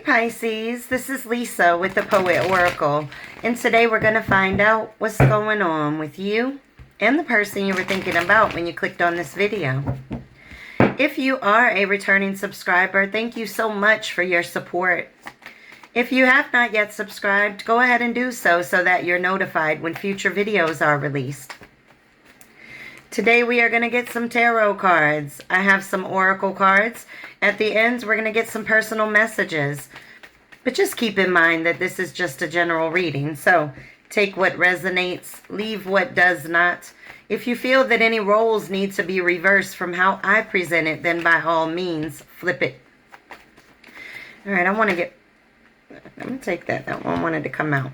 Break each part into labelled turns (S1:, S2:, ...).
S1: Pisces, this is Lisa with the Poet Oracle, and today we're going to find out what's going on with you and the person you were thinking about when you clicked on this video. If you are a returning subscriber, thank you so much for your support. If you have not yet subscribed, go ahead and do so that you're notified when future videos are released. Today we are going to get some tarot cards. I have some oracle cards. At the end, we're going to get some personal messages. But just keep in mind that this is just a general reading. So take what resonates, leave what does not. If you feel that any roles need to be reversed from how I present it, then by all means, flip it. All right, I'm going to take that. That one wanted to come out.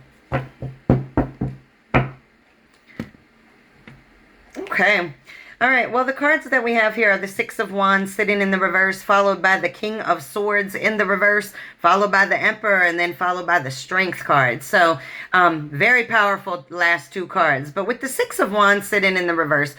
S1: Okay. All right. Well, the cards that we have here are the Six of Wands sitting in the reverse, followed by the King of Swords in the reverse, followed by the Emperor, and then followed by the Strength card. So, very powerful last two cards. But with the Six of Wands sitting in the reverse,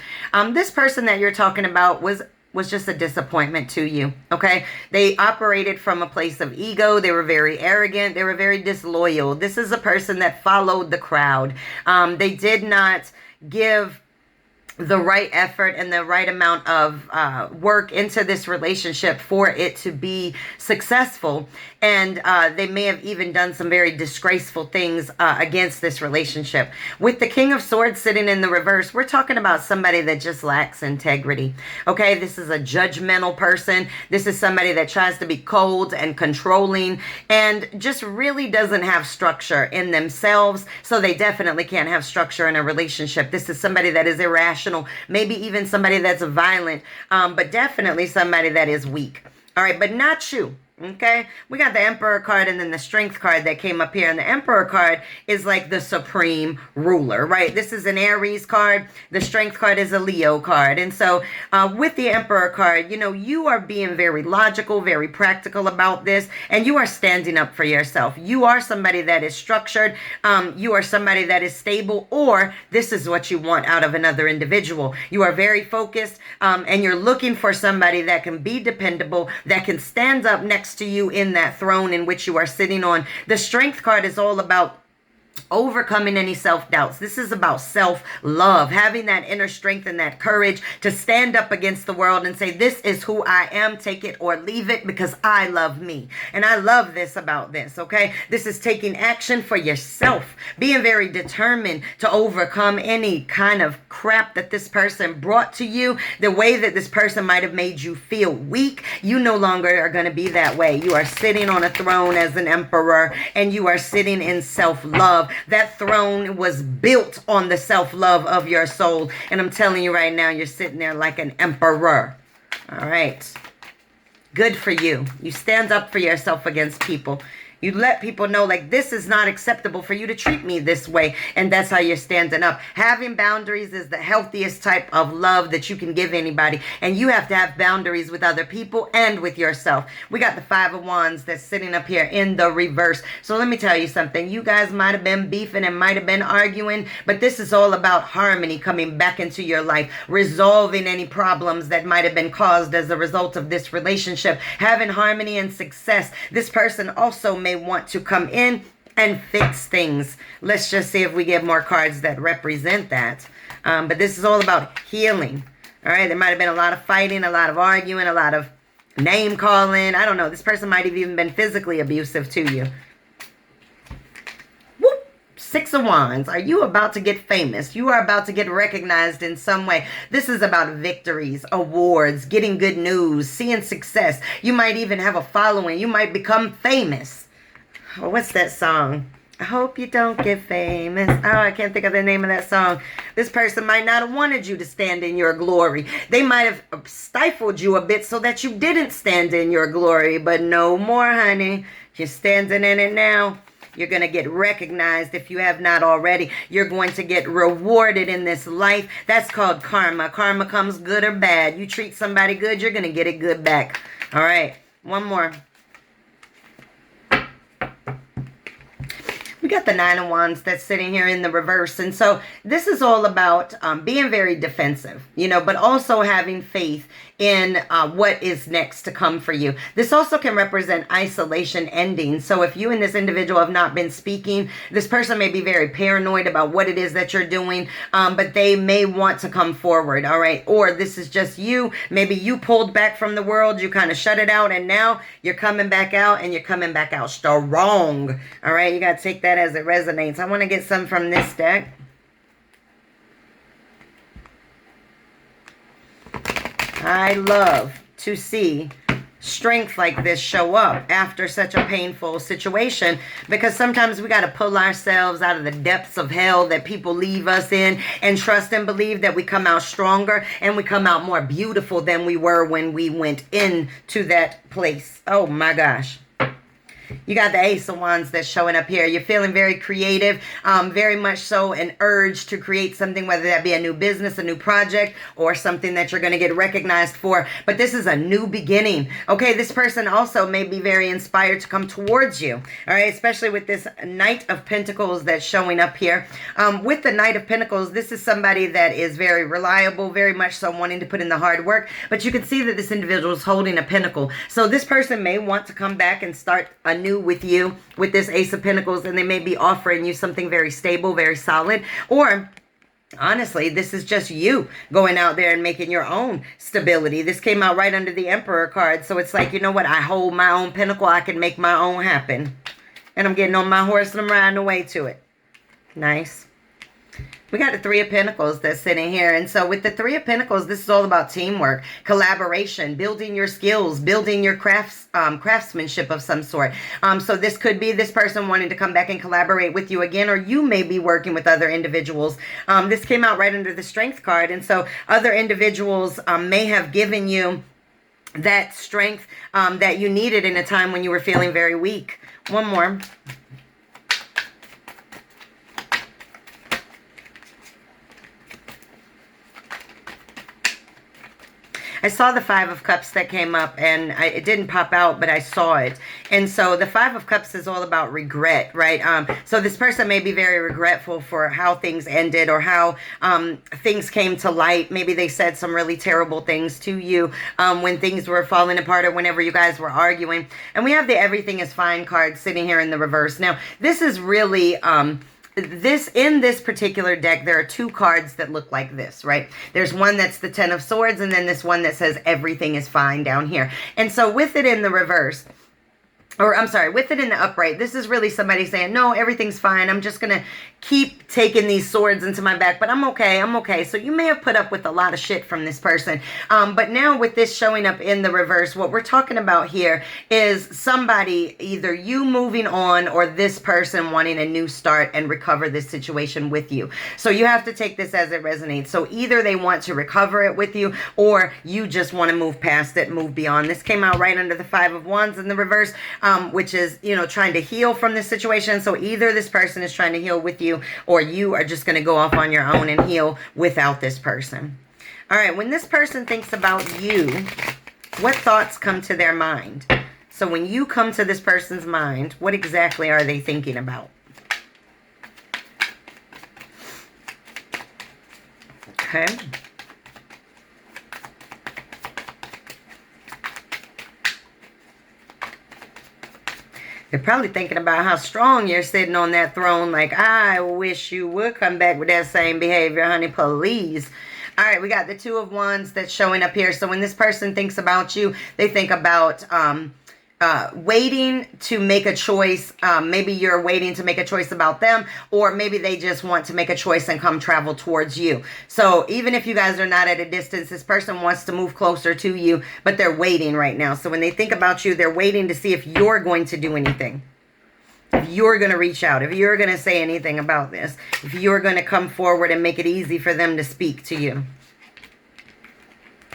S1: this person that you're talking about was just a disappointment to you, okay? They operated from a place of ego. They were very arrogant. They were very disloyal. This is a person that followed the crowd. They did not give the right effort and the right amount of work into this relationship for it to be successful. And they may have even done some very disgraceful things against this relationship. With the King of Swords sitting in the reverse, we're talking about somebody that just lacks integrity. Okay, this is a judgmental person. This is somebody that tries to be cold and controlling and just really doesn't have structure in themselves. So they definitely can't have structure in a relationship. This is somebody that is irrational, maybe even somebody that's violent, but definitely somebody that is weak. All right, but not you. Okay, we got the Emperor card and then the Strength card that came up here. And the Emperor card is like the supreme ruler, right? This is an Aries card. The Strength card is a Leo card. And so with the Emperor card, you know, you are being very logical, very practical about this. And you are standing up for yourself. You are somebody that is structured. You are somebody that is stable. Or this is what you want out of another individual. You are very focused and you're looking for somebody that can be dependable, that can stand up next to you in that throne in which you are sitting on. The Strength card is all about overcoming any self-doubts. This is about self-love, having that inner strength and that courage to stand up against the world and say, this is who I am, take it or leave it, because I love me. And I love this about this, okay? This is taking action for yourself, being very determined to overcome any kind of crap that this person brought to you, the way that this person might have made you feel weak. You no longer are going to be that way. You are sitting on a throne as an emperor, and you are sitting in self-love. That throne was built on the self-love of your soul. And I'm telling you right now, you're sitting there like an emperor. All right. Good for you. You stand up for yourself against people. You let people know, like, this is not acceptable for you to treat me this way. And that's how you're standing up. Having boundaries is the healthiest type of love that you can give anybody. And you have to have boundaries with other people and with yourself. We got the Five of Wands that's sitting up here in the reverse. So let me tell you something. You guys might have been beefing and might have been arguing, but this is all about harmony coming back into your life, resolving any problems that might have been caused as a result of this relationship, having harmony and success. This person also may want to come in and fix things. Let's just see if we get more cards that represent that. But this is all about healing. All right, there might have been a lot of fighting, a lot of arguing, a lot of name calling. I don't know. This person might have even been physically abusive to you. Whoop. Six of Wands. Are you about to get famous? You are about to get recognized in some way. This is about victories, awards, getting good news, seeing success. You might even have a following. You might become famous. Oh, what's that song? I hope you don't get famous. Oh, I can't think of the name of that song. This person might not have wanted you to stand in your glory. They might have stifled you a bit so that you didn't stand in your glory. But no more, honey. You're standing in it now. You're going to get recognized if you have not already. You're going to get rewarded in this life. That's called karma. Karma comes good or bad. You treat somebody good, you're going to get it good back. All right. One more. We got the Nine of Wands that's sitting here in the reverse. And so this is all about being very defensive, you know, but also having faith in what is next to come for you. This also can represent isolation ending. So if you and this individual have not been speaking, this person may be very paranoid about what it is that you're doing, but they may want to come forward, all right? Or this is just you. Maybe you pulled back from the world, you kind of shut it out, and now you're coming back out, and you're coming back out strong, all right? You got to take that as it resonates. I want to get some from this deck. I love to see strength like this show up after such a painful situation, because sometimes we got to pull ourselves out of the depths of hell that people leave us in and trust and believe that we come out stronger and we come out more beautiful than we were when we went into that place. Oh my gosh. You got the Ace of Wands that's showing up here. You're feeling very creative, very much so an urge to create something, whether that be a new business, a new project, or something that you're going to get recognized for. But this is a new beginning. Okay, this person also may be very inspired to come towards you. All right, especially with this Knight of Pentacles that's showing up here. With the Knight of Pentacles, this is somebody that is very reliable, very much so wanting to put in the hard work. But you can see that this individual is holding a pentacle. So this person may want to come back and start anew with you with this Ace of Pentacles, and they may be offering you something very stable, very solid, or honestly, this is just you going out there and making your own stability. This came out right under the Emperor card, so it's like, you know what, I hold my own pinnacle, I can make my own happen, and I'm getting on my horse and I'm riding away to it. Nice. We got the Three of Pentacles that's sitting here. And so with the Three of Pentacles, this is all about teamwork, collaboration, building your skills, building your craftsmanship of some sort. So this could be this person wanting to come back and collaborate with you again, or you may be working with other individuals. This came out right under the Strength card. And so other individuals may have given you that strength that you needed in a time when you were feeling very weak. One more. I saw the Five of Cups that came up, and it didn't pop out, but I saw it. And so the Five of Cups is all about regret, right? So this person may be very regretful for how things ended, or how things came to light. Maybe they said some really terrible things to you when things were falling apart, or whenever you guys were arguing. And we have the Everything is Fine card sitting here in the reverse. Now, this is really... in this particular deck, there are two cards that look like this, right? There's one that's the Ten of Swords, and then this one that says everything is fine down here. And so with it in the reverse, or I'm sorry, with it in the upright, this is really somebody saying, no, everything's fine. I'm just going to keep taking these swords into my back, but I'm okay. I'm okay. So you may have put up with a lot of shit from this person. But now with this showing up in the reverse, what we're talking about here is somebody, either you moving on or this person wanting a new start and recover this situation with you. So you have to take this as it resonates. So either they want to recover it with you, or you just want to move past it, move beyond. This came out right under the Five of Wands in the reverse. Which is, you know, trying to heal from this situation. So either this person is trying to heal with you, or you are just going to go off on your own and heal without this person. All right, when this person thinks about you, what thoughts come to their mind? So when you come to this person's mind, what exactly are they thinking about? Okay. They're probably thinking about how strong you're sitting on that throne. Like, I wish you would come back with that same behavior, honey, please. All right, we got the Two of Wands that's showing up here. So when this person thinks about you, they think about waiting to make a choice. Maybe you're waiting to make a choice about them, or maybe they just want to make a choice and come travel towards you. So even if you guys are not at a distance, this person wants to move closer to you, but they're waiting right now. So when they think about you, they're waiting to see if you're going to do anything. If you're going to reach out, if you're going to say anything about this, if you're going to come forward and make it easy for them to speak to you.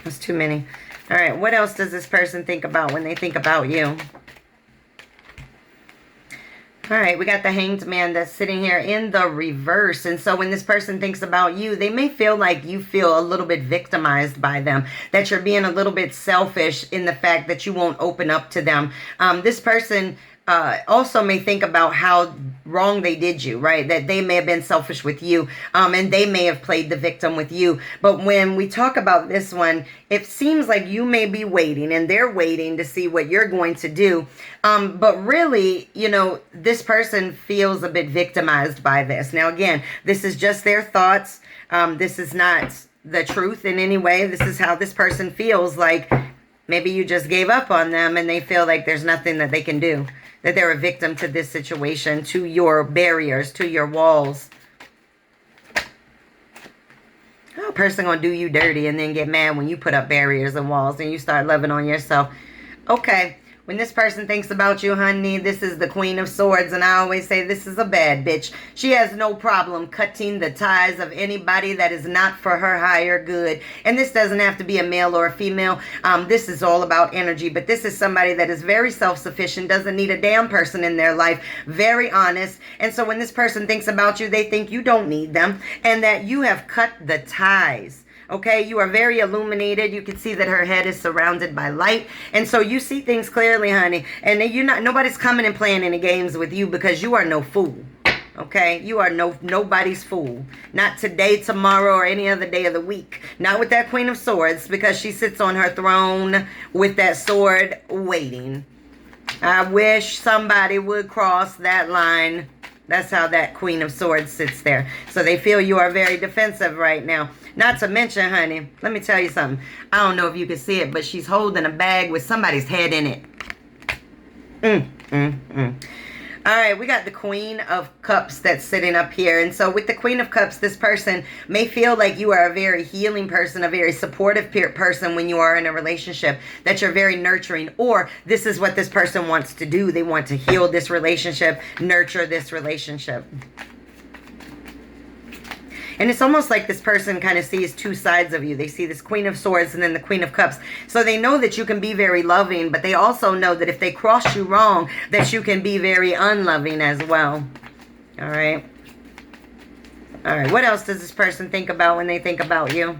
S1: That's too many. All right, what else does this person think about when they think about you? All right, we got the Hanged Man that's sitting here in the reverse. And so when this person thinks about you, they may feel like you feel a little bit victimized by them, that you're being a little bit selfish in the fact that you won't open up to them. This person also may think about how wrong they did you, right? That they may have been selfish with you, and they may have played the victim with you. But when we talk about this one, it seems like you may be waiting, and they're waiting to see what you're going to do. But really, you know, this person feels a bit victimized by this. Now, again, this is just their thoughts. This is not the truth in any way. This is how this person feels, like maybe you just gave up on them and they feel like there's nothing that they can do, that they're a victim to this situation, to your barriers, to your walls. Oh, a person gonna do you dirty and then get mad when you put up barriers and walls and you start loving on yourself. Okay. When this person thinks about you, honey, this is the Queen of Swords, and I always say this is a bad bitch. She has no problem cutting the ties of anybody that is not for her higher good. And this doesn't have to be a male or a female. This is all about energy, but this is somebody that is very self-sufficient, doesn't need a damn person in their life, very honest. And so when this person thinks about you, they think you don't need them and that you have cut the ties. Okay, you are very illuminated. You can see that her head is surrounded by light. And so you see things clearly, honey. And nobody's coming and playing any games with you because you are no fool. Okay, you are nobody's fool. Not today, tomorrow, or any other day of the week. Not with that Queen of Swords, because she sits on her throne with that sword waiting. I wish somebody would cross that line. That's how that Queen of Swords sits there. So they feel you are very defensive right now. Not to mention, honey, let me tell you something. I don't know if you can see it, but she's holding a bag with somebody's head in it. All right, we got the Queen of Cups that's sitting up here. And so with the Queen of Cups, this person may feel like you are a very healing person, a very supportive person when you are in a relationship, that you're very nurturing, or this is what this person wants to do. They want to heal this relationship, nurture this relationship. And it's almost like this person kind of sees two sides of you. They see this Queen of Swords and then the Queen of Cups. So they know that you can be very loving, but they also know that if they cross you wrong, that you can be very unloving as well. All right. All right. What else does this person think about when they think about you?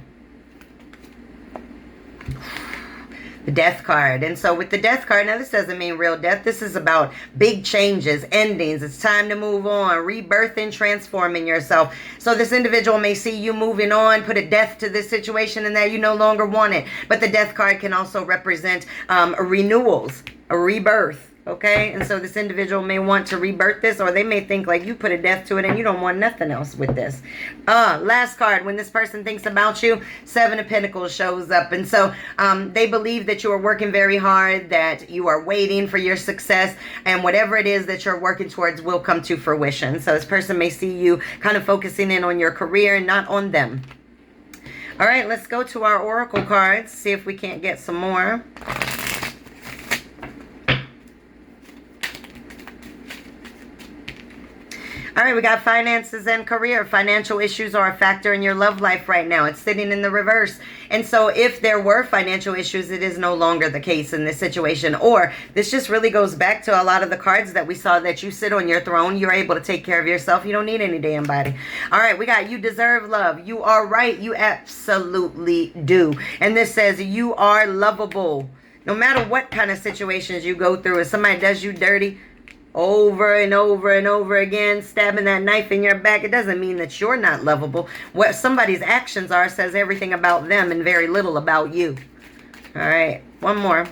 S1: The Death card. And so with the Death card, now this doesn't mean real death. This is about big changes, endings. It's time to move on, rebirthing, transforming yourself. So this individual may see you moving on, put a death to this situation, and that you no longer want it. But the Death card can also represent renewals, a rebirth. Okay, and so this individual may want to rebirth this, or they may think like you put a death to it and you don't want nothing else with this. Last card, when this person thinks about you, Seven of Pentacles shows up. And so they believe that you are working very hard, that you are waiting for your success, and whatever it is that you're working towards will come to fruition. So this person may see you kind of focusing in on your career and not on them. All right, let's go to our oracle cards, see if we can't get some more. All right, we got finances and career. Financial issues are a factor in your love life right now. It's sitting in the reverse. And so if there were financial issues, it is no longer the case in this situation. Or this just really goes back to a lot of the cards that we saw, that you sit on your throne. You're able to take care of yourself. You don't need any damn body. All right, we got you deserve love. You are right. You absolutely do. And this says you are lovable. No matter what kind of situations you go through, if somebody does you dirty, over and over and over again, stabbing that knife in your back, it doesn't mean that you're not lovable. What somebody's actions are says everything about them and very little about you. All right, one more.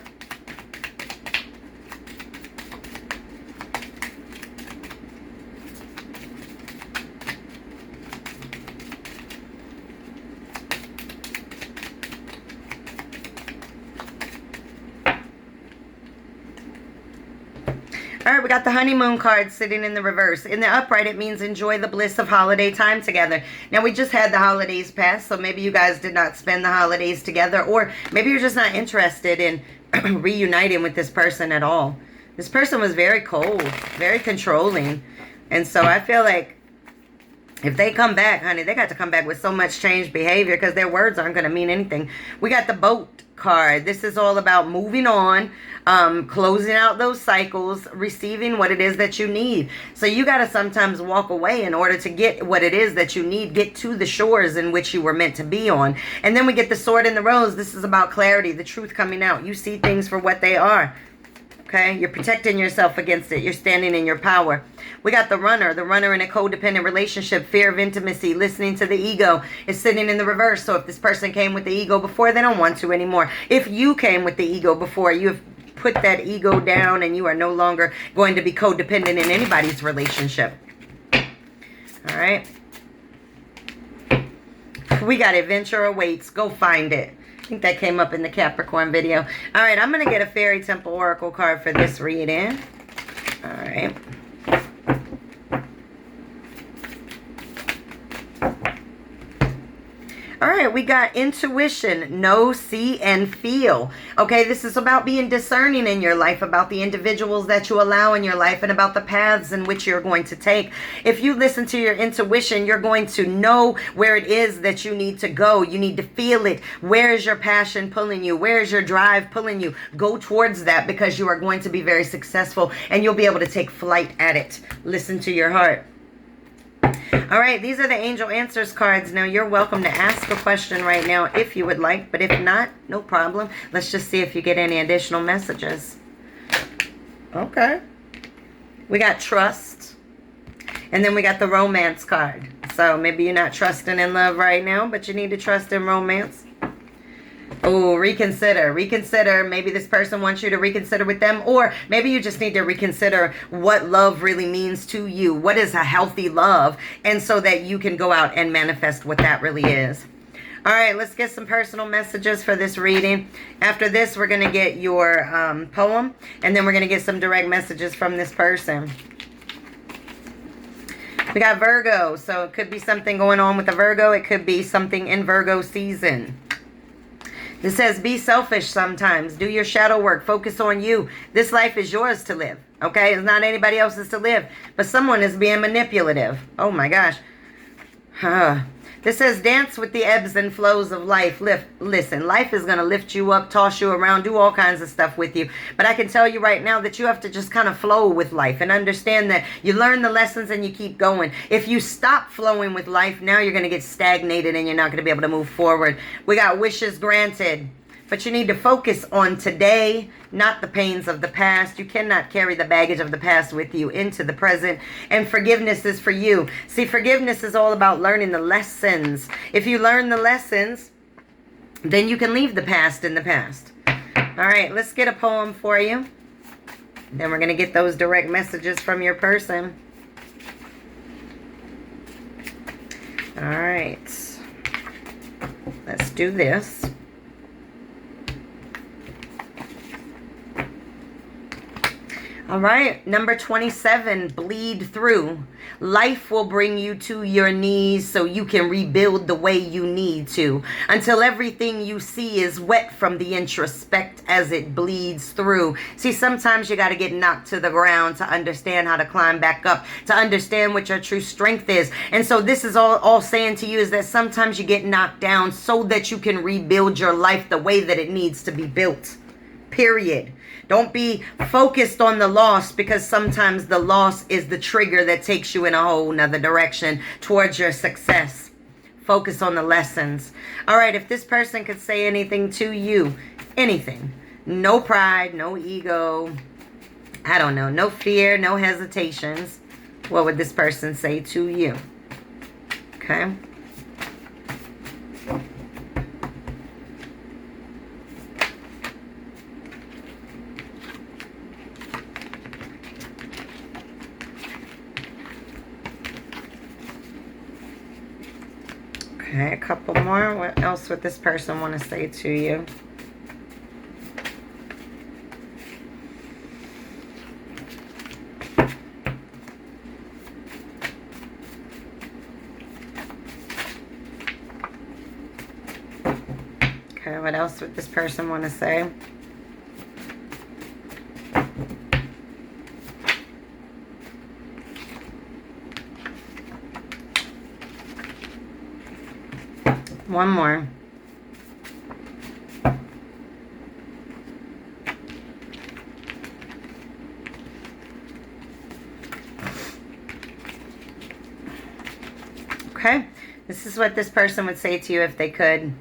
S1: All right, we got the Honeymoon card sitting in the reverse. In the upright, it means enjoy the bliss of holiday time together. Now, we just had the holidays pass, so maybe you guys did not spend the holidays together, or maybe you're just not interested in reuniting with this person at all. This person was very cold, very controlling, and so I feel like if they come back, honey, they got to come back with so much changed behavior, because their words aren't going to mean anything. We got the Boat card. This is all about moving on, closing out those cycles, receiving what it is that you need. So you got to sometimes walk away in order to get what it is that you need, get to the shores in which you were meant to be on. And then we get the Sword and the Rose. This is about clarity, the truth coming out. You see things for what they are. Okay, you're protecting yourself against it. You're standing in your power. We got the runner in a codependent relationship, fear of intimacy, listening to the ego is sitting in the reverse. So if this person came with the ego before, they don't want to anymore. If you came with the ego before, you have put that ego down and you are no longer going to be codependent in anybody's relationship. All right. We got adventure awaits. Go find it. I think that came up in the Capricorn video. All right, I'm going to get a Fairy Temple Oracle card for this reading. All right. All right, we got intuition, know, see, and feel. Okay, this is about being discerning in your life, about the individuals that you allow in your life, and about the paths in which you're going to take. If you listen to your intuition, you're going to know where it is that you need to go. You need to feel it. Where is your passion pulling you? Where is your drive pulling you? Go towards that, because you are going to be very successful, and you'll be able to take flight at it. Listen to your heart. All right, these are the angel answers cards. Now, you're welcome to ask a question right now if you would like, but if not, no problem. Let's just see if you get any additional messages. Okay. We got trust, and then we got the romance card. So maybe you're not trusting in love right now, but you need to trust in romance. Oh, reconsider. Reconsider. Maybe this person wants you to reconsider with them, or maybe you just need to reconsider what love really means to you. What is a healthy love? And so that you can go out and manifest what that really is. All right, let's get some personal messages for this reading. After this, we're going to get your poem, and then we're going to get some direct messages from this person. We got Virgo, so it could be something going on with the Virgo. It could be something in Virgo season. It says, be selfish sometimes. Do your shadow work. Focus on you. This life is yours to live. Okay? It's not anybody else's to live. But someone is being manipulative. Oh my gosh. This says, dance with the ebbs and flows of life. Listen, life is going to lift you up, toss you around, do all kinds of stuff with you. But I can tell you right now that you have to just kind of flow with life and understand that you learn the lessons and you keep going. If you stop flowing with life, now you're going to get stagnated and you're not going to be able to move forward. We got wishes granted. But you need to focus on today, not the pains of the past. You cannot carry the baggage of the past with you into the present. And forgiveness is for you. See, forgiveness is all about learning the lessons. If you learn the lessons, then you can leave the past in the past. All right, let's get a poem for you. Then we're going to get those direct messages from your person. All right. Let's do this. All right, number 27, bleed through. Life will bring you to your knees so you can rebuild the way you need to, until everything you see is wet from the introspect as it bleeds through. See, sometimes you got to get knocked to the ground to understand how to climb back up, to understand what your true strength is. And so this is all saying to you is that sometimes you get knocked down so that you can rebuild your life the way that it needs to be built. Period. Don't be focused on the loss, because sometimes the loss is the trigger that takes you in a whole nother direction towards your success. Focus on the lessons. All right, if this person could say anything to you, anything, no pride, no ego, I don't know, no fear, no hesitations, what would this person say to you? Okay. Okay, a couple more. What else would this person want to say to you? Okay, what else would this person want to say? One more. Okay, this is what this person would say to you if they could.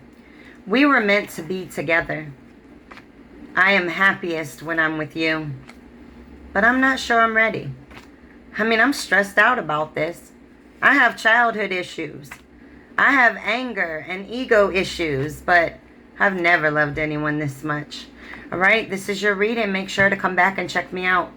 S1: We were meant to be together. I am happiest when I'm with you. but I'm not sure I'm ready. I mean, I'm stressed out about this. I have childhood issues. I have anger and ego issues, but I've never loved anyone this much. All right, this is your reading. Make sure to come back and check me out.